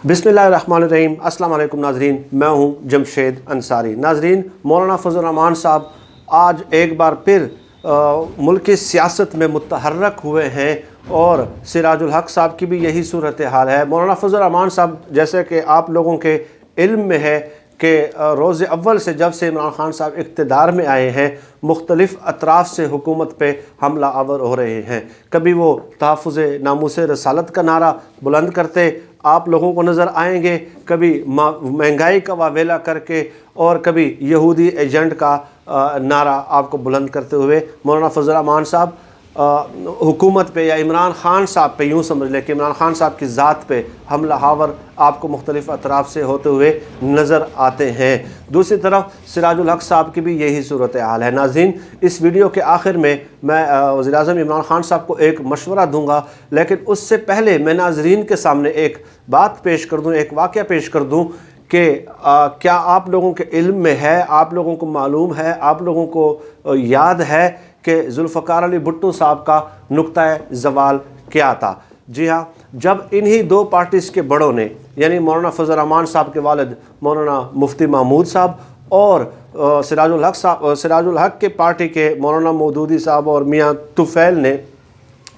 बिस्मिल्लाहिर्रहमानिर्रहीम। अस्सलाम वालेकुम नाजरीन, मैं हूं जमशेद अंसारी। नाजरीन, मौलाना फजल रहमान साहब आज एक बार फिर मुल्क की सियासत में मुतहर्रक हुए हैं और सिराजुल हक साहब की भी यही सूरत हाल है। मौलाना फजल रहमान साहब, जैसे कि आप लोगों के इल्म में है कि रोज़ अव्वल से जब से इमरान खान साहब इक़्तिदार में आए हैं, मुख्तलिफ़ अतराफ़ से हुकूमत पे हमला आवर हो रहे हैं। कभी वो तहफ़्फ़ुज़ नामूस रसालत का नारा बुलंद करते आप लोगों को नज़र आएंगे, कभी महंगाई का वावेला करके, और कभी यहूदी एजेंट का नारा आपको बुलंद करते हुए मौलाना फजल रहमान साहब हुकूमत पे या इमरान खान साहब पे, यूँ समझ लें कि इमरान खान साहब की ज़ात पे हमला हावर आपको मुख्तलिफ़ अतराफ़ से होते हुए नज़र आते हैं। दूसरी तरफ सिराजुल हक साहब की भी यही सूरत हाल है। नाज़रीन, इस वीडियो के आखिर में मैं वज़ीर-ए-आज़म इमरान खान साहब को एक मशवरा दूँगा, लेकिन उससे पहले मैं नाज़रीन के सामने एक बात पेश कर दूँ, एक वाक़या पेश कर दूँ कि क्या आप लोगों के इल्म में है, आप लोगों को मालूम है, आप लोगों को याद है कि जुल्फ़कार अली भुट्टो साहब का नुक्ता ज़वाल क्या था? जी हाँ, जब इन्हीं दो पार्टीज़ के बड़ों ने, यानी मौलाना फजल रहमान साहब के वालिद मौलाना मुफ्ती महमूद साहब और सिराजुल हक के पार्टी के मौलाना मौदूदी साहब और मियाँ तुफ़ैल ने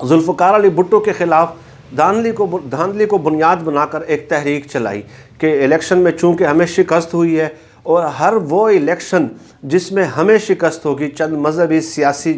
जुल्फ़कार अली भुट्टो के ख़िलाफ़ धांधली को बुनियाद बनाकर एक तहरीक चलाई कि इलेक्शन में चूँकि हमें शिकस्त हुई है, और हर वो इलेक्शन जिसमें हमें शिकस्त होगी, चंद मजहबी सियासी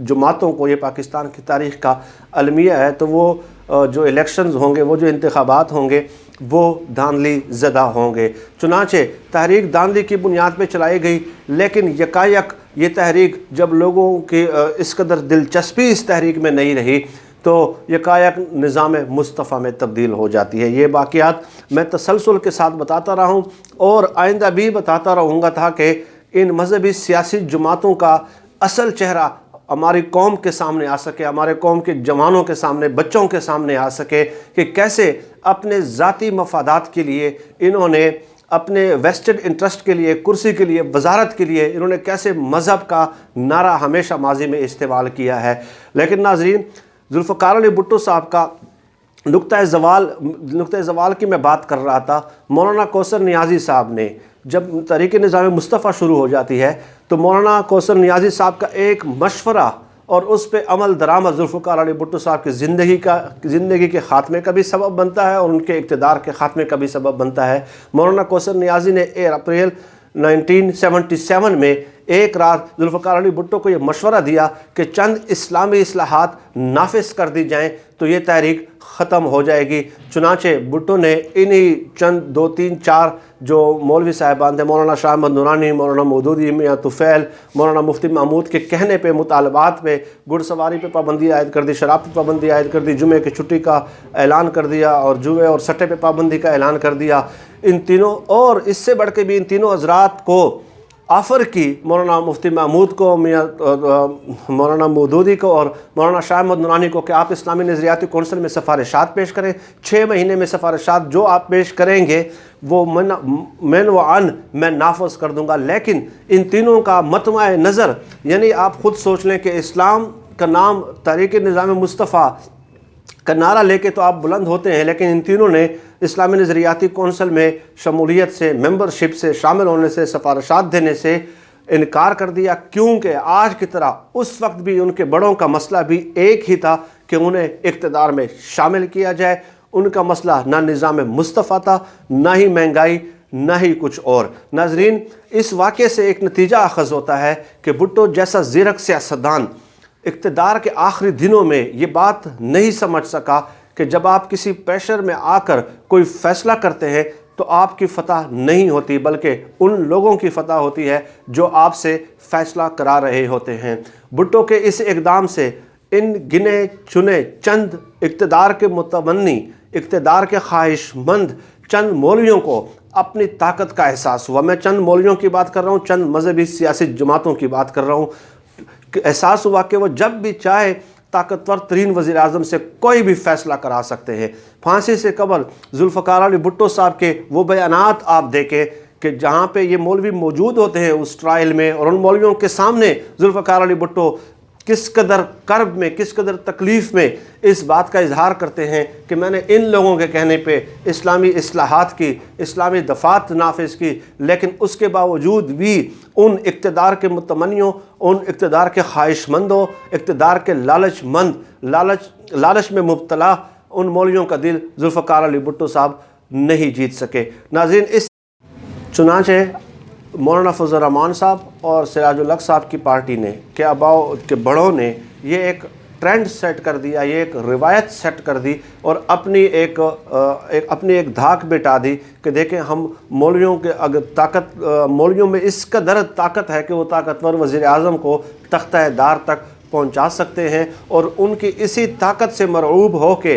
जमातों को, ये पाकिस्तान की तारीख़ का अलमिया है, तो वो जो इलेक्शंस होंगे, वो जो इंतखाबात होंगे, वो धांधली ज़दा होंगे। चुनांचे तहरीक धांधली की बुनियाद पे चलाई गई, लेकिन यकायक ये तहरीक जब लोगों की इस कदर दिलचस्पी इस तहरीक में नहीं रही, तो यकायक निज़ाम मुस्तफ़ा में तब्दील हो जाती है। ये वाक़यात मैं तसलसल के साथ बताता रहा हूँ और आइंदा भी बताता रहूँगा, था कि इन मजहबी सियासी जमातों का असल चेहरा हमारी कौम के सामने आ सके, हमारे कौम के जवानों के सामने, बच्चों के सामने आ सके कि कैसे अपने ज़ाती मफादात के लिए इन्होंने, अपने वेस्टेड इंटरेस्ट के लिए, कुर्सी के लिए, वजारत के लिए, इन्होंने कैसे मज़हब का नारा हमेशा माजी में इस्तेमाल किया है। लेकिन नाज़रीन, जुल्फ़कार अली भुट्टो साहब का नुक्ता ज़वाल की मैं बात कर रहा था। मौलाना कौसर नियाज़ी साहब ने, जब तहरीक निज़ाम मुस्तफ़ा शुरू हो जाती है, तो मौलाना कौसर नियाज़ी साहब का एक मशवरा और उस पर अमल दरामद जुल्फ़कार अली भुट्टो साहब की ज़िंदगी के ख़ात्मे का भी सबब बनता है और उनके इक़्तिदार के ख़ात्मे का भी सबब बनता है। मौलाना कौसर नियाज़ी ने 1 अप्रैल 1977 में एक रात जुल्फ़कार अली भुट्टो को ये मशवरा दिया कि चंद इस्लामी इस्लाहात नाफिज कर दी जाएँ तो ये तहरीक ख़त्म हो जाएगी। चुनांचे भुट्टो ने इन्हीं चंद 2, 3, 4 जो मौलवी साहिबान थे, मौलाना शाह अहमद नूरानी, मौलाना मौदूदी, मियाँ तुफ़ैल, मौलाना मुफ्ती महमूद के कहने पे, मुतालबात पे घुड़सवारी पे पाबंदी आयद कर दी, शराब पे पाबंदी आयद कर दी, जुमे की छुट्टी का ऐलान कर दिया और जुए और सट्टे पे पाबंदी का ऐलान कर दिया। इन तीनों, और इससे बढ़ के भी इन तीनों हज़रात को ऑफ़र की, मौलाना मुफ्ती महमूद को, मौलाना मौदूदी को और मौलाना शाह अहमद नूरानी को, कि आप इस्लामी नज़रियाती कौंसिल में सिफारिशात पेश करें। 6 महीने में सिफारिशात जो आप पेश करेंगे वो मन व अन मैं नाफज कर दूंगा। लेकिन इन तीनों का मतवा नज़र, यानी आप ख़ुद सोच लें कि इस्लाम का नाम तहरीक निज़ाम मुस्तफ़ा का नारा लेके तो आप बुलंद होते हैं, लेकिन इन तीनों ने इस्लामी नज़रियाती कौंसिल में शमूलियत से, मेंबरशिप से, शामिल होने से, सिफारिशात देने से इनकार कर दिया। क्योंकि आज की तरह उस वक्त भी उनके बड़ों का मसला भी एक ही था कि उन्हें इक़्तिदार में शामिल किया जाए। उनका मसला ना निज़ाम मुस्तफ़ा था, ना ही महंगाई, ना ही कुछ और। नाज़रीन, इस वाक़े से एक नतीजा अखज़ होता है कि भुट्टो जैसा ज़ीरक सियासतदान इक़्तिदार के आखिरी दिनों में ये बात नहीं समझ सका कि जब आप किसी प्रेशर में आकर कोई फ़ैसला करते हैं तो आपकी फ़तह नहीं होती, बल्कि उन लोगों की फ़तह होती है जो आपसे फ़ैसला करा रहे होते हैं। भुट्टो के इस इक़दाम से इन गिने चुने चंद इक़्तिदार के मुतमन्नी, इक़्तिदार के ख्वाहिशमंद चंद मौलवियों को अपनी ताकत का एहसास हुआ। मैं चंद मौलवियों की बात कर रहा हूँ, चंद मजहबी सियासी जमातों की बात कर रहा हूँ। एहसास हुआ कि वो जब भी चाहे ताकतवर तरीन वज़ीर-ए-आज़म से कोई भी फ़ैसला करा सकते हैं। फांसी से कबल जुल्फ़कार अली भुट्टो साहब के वो बयानात आप देखें कि जहाँ पे ये मौलवी मौजूद होते हैं उस ट्रायल में, और उन मौलवियों के सामने जुल्फ़कार अली भुट्टो किस कदर कर्ब में, किस कदर तकलीफ़ में इस बात का इजहार करते हैं कि मैंने इन लोगों के कहने पे इस्लामी इस्लाहात की, इस्लामी दफ़ात नाफिज की, लेकिन उसके बावजूद भी उन इक़्तिदार के मुतमन्नियों, उन इक़्तिदार के ख्वाहिशमंदों, इक़्तिदार के लालच में मुब्तला उन मौलवियों का दिल जुल्फ़कार अली भुट्टो साहब नहीं जीत सके। नाज़रीन, इस चुनांचे मौलाना फजल रहमान साहब और सिराजुल हक साहब की पार्टी ने, के आबाओ के बड़ों ने ये एक ट्रेंड सेट कर दिया, ये एक रिवायत सेट कर दी और अपनी एक धाक बिठा दी कि देखें हम मौलवियों के अगर मौलवियों में इस कदर ताकत है कि वो ताकतवर वज़ीर आज़म को तख्ता-ए-दार तक पहुंचा सकते हैं। और उनकी इसी ताकत से मरऊब हो के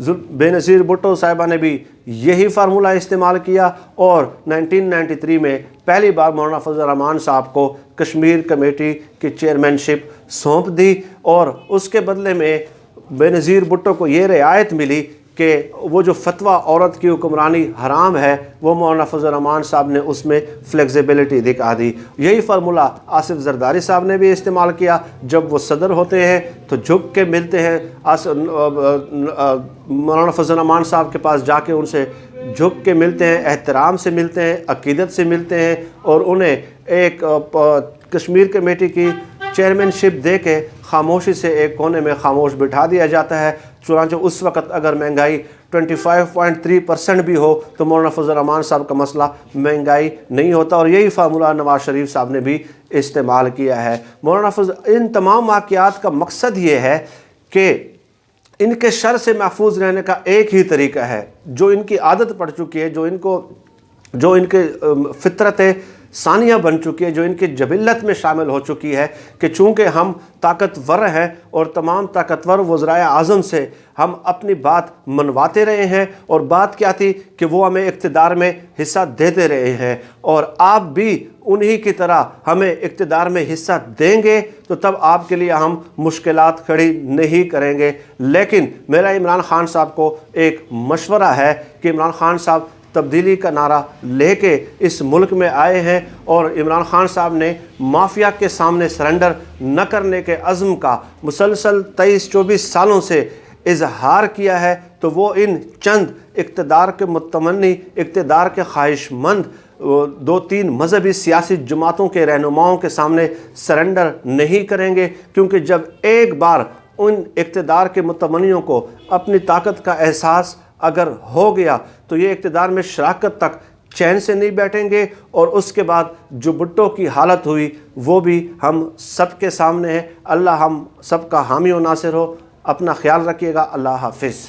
बेनज़ीर भुट्टो साहिबा ने भी यही फार्मूला इस्तेमाल किया और 1993 में पहली बार मौलाना फजल रहमान साहब को कश्मीर कमेटी की चेयरमैनशिप सौंप दी और उसके बदले में बेनज़ीर भुट्टो को ये रियायत मिली कि वो जो फतवा औरत की हुक्मरानी हराम है वो मौलाना फजल रहमान साहब ने उसमें फ्लेक्सिबिलिटी दिखा दी। यही फार्मूला आसिफ जरदारी साहब ने भी इस्तेमाल किया। जब वो सदर होते हैं तो झुक के मिलते हैं, मौलाना फजल रहमान साहब के पास जाके उनसे झुक के मिलते हैं, एहतराम से मिलते हैं, अकीदत से मिलते हैं और उन्हें एक कश्मीर कमेटी की चेयरमैनशिप दे के खामोशी से एक कोने में खामोश बिठा दिया जाता है। चुनांचे उस वक़्त अगर महंगाई 25.3% भी हो तो मौलाना फजल रहमान साहब का मसला महंगाई नहीं होता। और यही फार्मूला नवाज़ शरीफ साहब ने भी इस्तेमाल किया है। मौलाना फजल, इन तमाम वाक़यात का मकसद ये है कि इनके शर से महफूज रहने का एक ही तरीका है, जो इनकी आदत पड़ चुकी है, जो इनके फितरत सानिया बन चुकी है, जो इनकी जबिल्लत में शामिल हो चुकी है कि चूँकि हम ताकतवर हैं और तमाम ताकतवर वज़राए आज़म से हम अपनी बात मनवाते रहे हैं और बात क्या थी कि वो हमें इक़्तिदार में हिस्सा देते रहे हैं और आप भी उन्हीं की तरह हमें इक़्तिदार में हिस्सा देंगे तो तब आपके लिए हम मुश्किलात खड़ी नहीं करेंगे। लेकिन मेरा इमरान खान साहब को एक मशवरा है कि इमरान खान साहब तब्दीली का नारा लेके इस मुल्क में आए हैं और इमरान खान साहब ने माफिया के सामने सरेंडर न करने के अज़्म का मुसलसल 23-24 सालों से इजहार किया है। तो वो इन चंद इक़्तिदार के मुतमन्नी, इक़्तिदार के ख्वाहिशमंद 2-3 मजहबी सियासी जमातों के रहनुमाओं के सामने सरेंडर नहीं करेंगे, क्योंकि जब एक बार उन इक़्तिदार के मुतमन्नियों को अपनी ताकत का एहसास अगर हो गया तो ये इक़्तिदार में शराकत तक चैन से नहीं बैठेंगे। और उसके बाद जो भुट्टो की हालत हुई वो भी हम सब के सामने है। अल्लाह हम सब का हामी और नासिर हो। अपना ख्याल रखिएगा। अल्लाह हाफिज़।